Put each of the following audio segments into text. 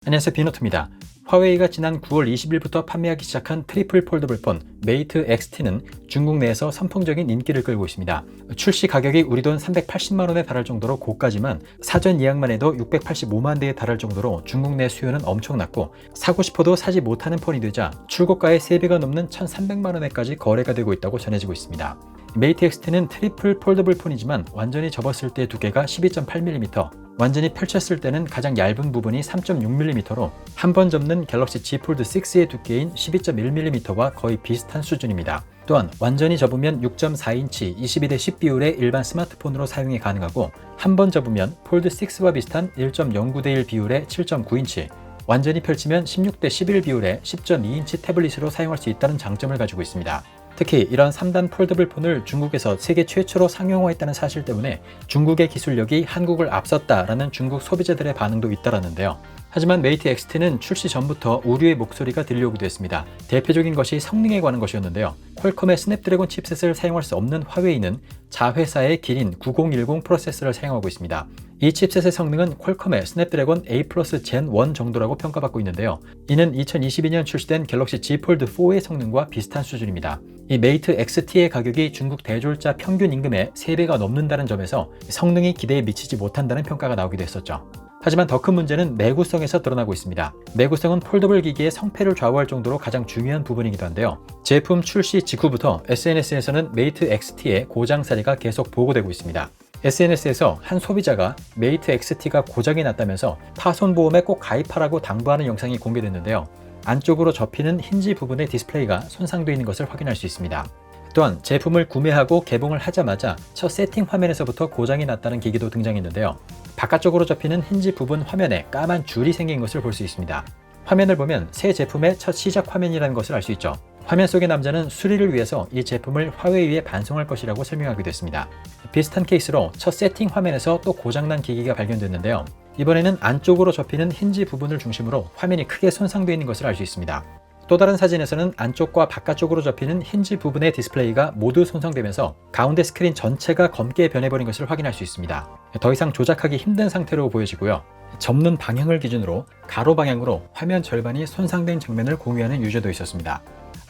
안녕하세요, 비노트입니다. 화웨이가 지난 9월 20일부터 판매하기 시작한 트리플 폴더블 폰 메이트 XT는 중국 내에서 선풍적인 인기를 끌고 있습니다. 출시 가격이 우리 돈 380만 원에 달할 정도로 고가지만 사전 예약만 해도 685만 대에 달할 정도로 중국 내 수요는 엄청났고 사고 싶어도 사지 못하는 폰이 되자 출고가의 3배가 넘는 1,300만 원에까지 거래가 되고 있다고 전해지고 있습니다. 메이트 XT는 트리플 폴더블 폰이지만 완전히 접었을 때 두께가 12.8mm, 완전히 펼쳤을 때는 가장 얇은 부분이 3.6mm로 한 번 접는 갤럭시 Z 폴드 6의 두께인 12.1mm와 거의 비슷한 수준입니다. 또한 완전히 접으면 6.4인치 22:10 비율의 일반 스마트폰으로 사용이 가능하고 한 번 접으면 폴드 6와 비슷한 1.09:1 비율의 7.9인치, 완전히 펼치면 16:11 비율의 10.2인치 태블릿으로 사용할 수 있다는 장점을 가지고 있습니다. 특히 이런 3단 폴더블 폰을 중국에서 세계 최초로 상용화했다는 사실 때문에 중국의 기술력이 한국을 앞섰다라는 중국 소비자들의 반응도 잇따랐는데요. 하지만 메이트 XT는 출시 전부터 우려의 목소리가 들려오기도 했습니다. 대표적인 것이 성능에 관한 것이었는데요. 퀄컴의 스냅드래곤 칩셋을 사용할 수 없는 화웨이는 자회사의 기린 9010 프로세서를 사용하고 있습니다. 이 칩셋의 성능은 퀄컴의 스냅드래곤 A 플러스 젠 1 정도라고 평가받고 있는데요. 이는 2022년 출시된 갤럭시 Z 폴드 4의 성능과 비슷한 수준입니다. 이 메이트 XT의 가격이 중국 대졸자 평균 임금의 3배가 넘는다는 점에서 성능이 기대에 미치지 못한다는 평가가 나오기도 했었죠. 하지만 더 큰 문제는 내구성에서 드러나고 있습니다. 내구성은 폴더블 기기의 성패를 좌우할 정도로 가장 중요한 부분이기도 한데요. 제품 출시 직후부터 SNS에서는 메이트 XT의 고장 사례가 계속 보고되고 있습니다. SNS에서 한 소비자가 메이트 XT가 고장이 났다면서 파손보험에 꼭 가입하라고 당부하는 영상이 공개됐는데요. 안쪽으로 접히는 힌지 부분의 디스플레이가 손상되어 있는 것을 확인할 수 있습니다. 또한 제품을 구매하고 개봉을 하자마자 첫 세팅 화면에서부터 고장이 났다는 기기도 등장했는데요. 바깥쪽으로 접히는 힌지 부분 화면에 까만 줄이 생긴 것을 볼 수 있습니다. 화면을 보면 새 제품의 첫 시작 화면이라는 것을 알 수 있죠. 화면 속의 남자는 수리를 위해서 이 제품을 화웨이에 반송할 것이라고 설명하기도 했습니다. 비슷한 케이스로 첫 세팅 화면에서 또 고장난 기기가 발견됐는데요. 이번에는 안쪽으로 접히는 힌지 부분을 중심으로 화면이 크게 손상되어 있는 것을 알 수 있습니다. 또 다른 사진에서는 안쪽과 바깥쪽으로 접히는 힌지 부분의 디스플레이가 모두 손상되면서 가운데 스크린 전체가 검게 변해버린 것을 확인할 수 있습니다. 더 이상 조작하기 힘든 상태로 보여지고요. 접는 방향을 기준으로 가로 방향으로 화면 절반이 손상된 장면을 공유하는 유저도 있었습니다.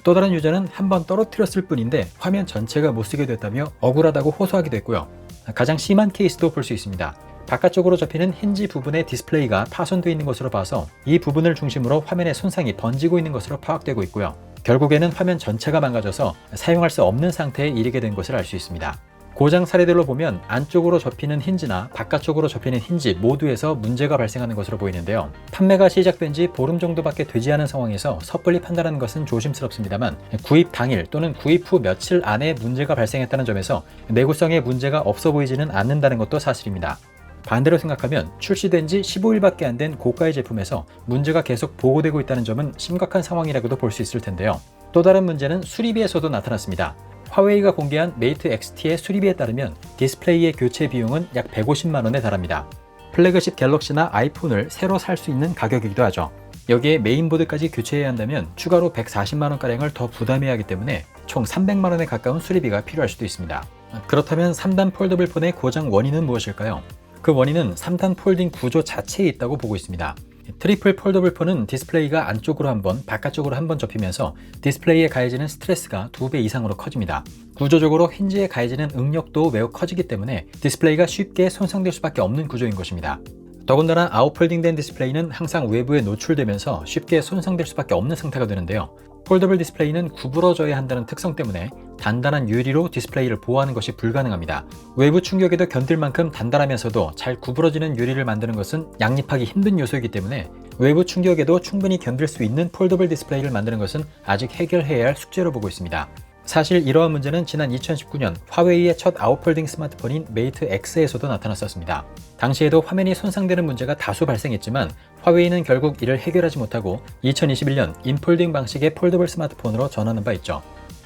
또 다른 유저는 한번 떨어뜨렸을 뿐인데 화면 전체가 못쓰게 됐다며 억울하다고 호소하기도 했고요. 가장 심한 케이스도 볼 수 있습니다. 바깥쪽으로 접히는 힌지 부분의 디스플레이가 파손되어 있는 것으로 봐서 이 부분을 중심으로 화면의 손상이 번지고 있는 것으로 파악되고 있고요. 결국에는 화면 전체가 망가져서 사용할 수 없는 상태에 이르게 된 것을 알 수 있습니다. 고장 사례들로 보면 안쪽으로 접히는 힌지나 바깥쪽으로 접히는 힌지 모두에서 문제가 발생하는 것으로 보이는데요. 판매가 시작된 지 보름 정도밖에 되지 않은 상황에서 섣불리 판단하는 것은 조심스럽습니다만 구입 당일 또는 구입 후 며칠 안에 문제가 발생했다는 점에서 내구성에 문제가 없어 보이지는 않는다는 것도 사실입니다. 반대로 생각하면 출시된 지 15일밖에 안 된 고가의 제품에서 문제가 계속 보고되고 있다는 점은 심각한 상황이라고도 볼 수 있을 텐데요. 또 다른 문제는 수리비에서도 나타났습니다. 화웨이가 공개한 메이트 XT의 수리비에 따르면 디스플레이의 교체 비용은 약 150만 원에 달합니다. 플래그십 갤럭시나 아이폰을 새로 살 수 있는 가격이기도 하죠. 여기에 메인보드까지 교체해야 한다면 추가로 140만 원가량을 더 부담해야 하기 때문에 총 300만 원에 가까운 수리비가 필요할 수도 있습니다. 그렇다면 3단 폴더블 폰의 고장 원인은 무엇일까요? 그 원인은 3단 폴딩 구조 자체에 있다고 보고 있습니다. 트리플 폴더블 폰은 디스플레이가 안쪽으로 한번, 바깥쪽으로 한번 접히면서 디스플레이에 가해지는 스트레스가 2배 이상으로 커집니다. 구조적으로 힌지에 가해지는 응력도 매우 커지기 때문에 디스플레이가 쉽게 손상될 수밖에 없는 구조인 것입니다. 더군다나 아웃폴딩된 디스플레이는 항상 외부에 노출되면서 쉽게 손상될 수밖에 없는 상태가 되는데요. 폴더블 디스플레이는 구부러져야 한다는 특성 때문에 단단한 유리로 디스플레이를 보호하는 것이 불가능합니다. 외부 충격에도 견딜 만큼 단단하면서도 잘 구부러지는 유리를 만드는 것은 양립하기 힘든 요소이기 때문에 외부 충격에도 충분히 견딜 수 있는 폴더블 디스플레이를 만드는 것은 아직 해결해야 할 숙제로 보고 있습니다. 사실 이러한 문제는 지난 2019년 화웨이의 첫 아웃폴딩 스마트폰인 메이트 X에서도 나타났었습니다. 당시에도 화면이 손상되는 문제가 다수 발생했지만 화웨이는 결국 이를 해결하지 못하고 2021년 인폴딩 방식의 폴더블 스마트폰으로 전환한 바 있죠.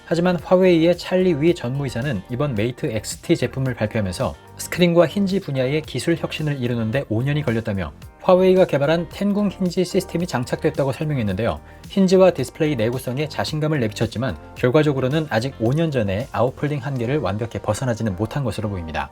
하지만 화웨이의 찰리 위 전무이사는 이번 메이트 XT 제품을 발표하면서 스크린과 힌지 분야의 기술 혁신을 이루는데 5년이 걸렸다며 화웨이가 개발한 텐궁 힌지 시스템이 장착됐다고 설명했는데요. 힌지와 디스플레이 내구성에 자신감을 내비쳤지만 결과적으로는 아직 5년 전에 아웃폴딩 한계를 완벽히 벗어나지는 못한 것으로 보입니다.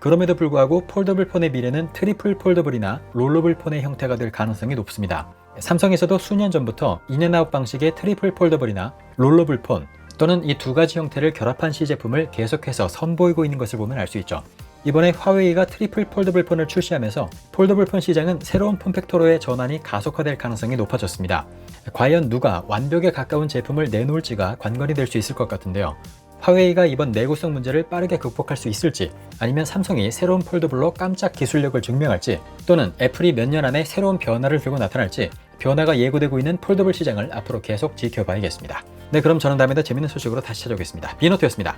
그럼에도 불구하고 폴더블 폰의 미래는 트리플 폴더블이나 롤러블 폰의 형태가 될 가능성이 높습니다. 삼성에서도 수년 전부터 인앤아웃 방식의 트리플 폴더블이나 롤러블 폰 또는 이 두 가지 형태를 결합한 시제품을 계속해서 선보이고 있는 것을 보면 알 수 있죠. 이번에 화웨이가 트리플 폴더블 폰을 출시하면서 폴더블 폰 시장은 새로운 폼팩터로의 전환이 가속화될 가능성이 높아졌습니다. 과연 누가 완벽에 가까운 제품을 내놓을지가 관건이 될 수 있을 것 같은데요. 화웨이가 이번 내구성 문제를 빠르게 극복할 수 있을지, 아니면 삼성이 새로운 폴더블로 깜짝 기술력을 증명할지, 또는 애플이 몇 년 안에 새로운 변화를 들고 나타날지, 변화가 예고되고 있는 폴더블 시장을 앞으로 계속 지켜봐야겠습니다. 네, 그럼 저는 다음에 더 재밌는 소식으로 다시 찾아오겠습니다. 비노트였습니다.